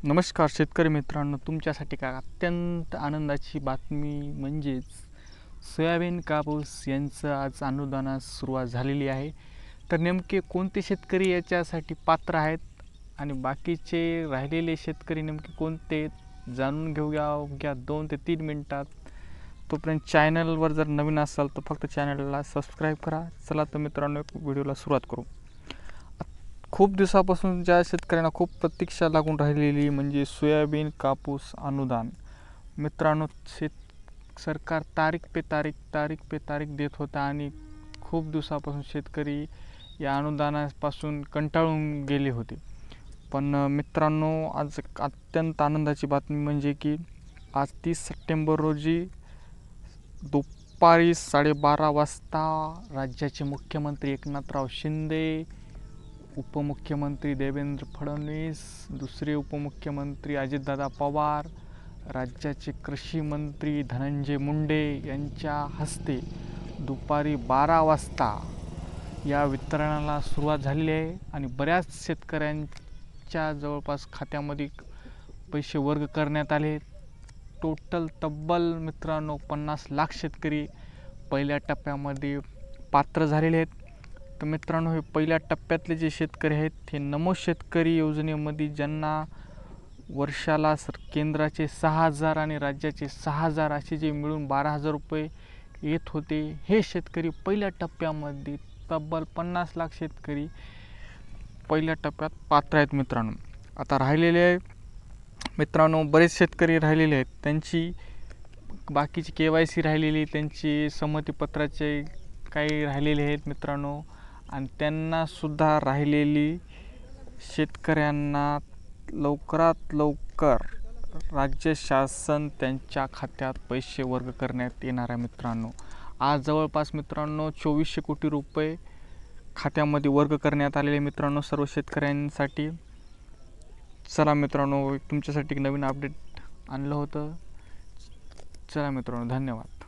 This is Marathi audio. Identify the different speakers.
Speaker 1: नमस्कार शेतकरी मित्रांनो, तुमच्यासाठी काय अत्यंत आनंदाची बातमी म्हणजेच सोयाबीन कापूस यांचं आज अनुदानास सुरुवात झालेली आहे. तर नेमके कोणते शेतकरी याच्यासाठी पात्र आहेत आणि बाकीचे राहिलेले शेतकरी नेमके कोणते जाणून घेऊया अवघ्या 2 ते 3 मिनिटात. तोपर्यंत चॅनलवर जर नवीन असाल तर फक्त चॅनलला सबस्क्राईब करा. चला तर मित्रांनो, व्हिडिओला सुरुवात करू. खूप दिवसापासून ज्या शेतकऱ्यांना खूप प्रतीक्षा लागून राहिलेली म्हणजे सोयाबीन कापूस अनुदान. मित्रांनो, सरकार तारीख पे तारीख देत होता आणि खूप दिवसापासून शेतकरी या अनुदानापासून कंटाळून गेले होते. पण मित्रांनो, आज अत्यंत आनंदाची बातमी म्हणजे की आज 30 सप्टेंबर रोजी दुपारी 12:30 वाजता राज्याचे मुख्यमंत्री एकनाथराव शिंदे, उपमुख्यमंत्री देवेंद्र फडणवीस, दुसरे उपमुख्यमंत्री अजितदादा पवार, राज्याचे कृषी मंत्री धनंजय मुंडे यांच्या हस्ते दुपारी 12 वाजता या वितरणाला सुरुवात झालेली आहे आणि बऱ्याच शेतकऱ्यांच्या जवळपास खात्यामध्ये पैसे वर्ग करण्यात आले. टोटल तब्बल मित्रांनो 50 लाख शेतकरी पहिल्या टप्प्यामध्ये पात्र झालेले आहेत. तर मित्रांनो, हे पहिल्या टप्प्यातले जे शेतकरी आहेत हे नमो शेतकरी योजनेमध्ये ज्यांना वर्षाला केंद्राचे 6,000 आणि राज्याचे 6,000 असे जे मिळून 12,000 रुपये येत होते, हे शेतकरी पहिल्या टप्प्यामध्ये तब्बल 50 लाख शेतकरी पहिल्या टप्प्यात पात्र आहेत मित्रांनो. आता राहिलेले मित्रांनो बरेच शेतकरी राहिलेले आहेत, त्यांची बाकीची KYC राहिलेली, त्यांची संमतीपत्राचे काही राहिलेले आहेत मित्रांनो. आणि त्यांनासुद्धा राहिलेली शेतकऱ्यांना लवकरात लवकर राज्य शासन त्यांच्या खात्यात पैसे वर्ग करण्यात येणार आहे मित्रांनो. आज जवळपास मित्रांनो 2400 कोटी रुपये खात्यामध्ये वर्ग करण्यात आलेले मित्रांनो सर्व शेतकऱ्यांसाठी. चला मित्रांनो, तुमच्यासाठी एक नवीन अपडेट आणलं होतं. चला मित्रांनो, धन्यवाद.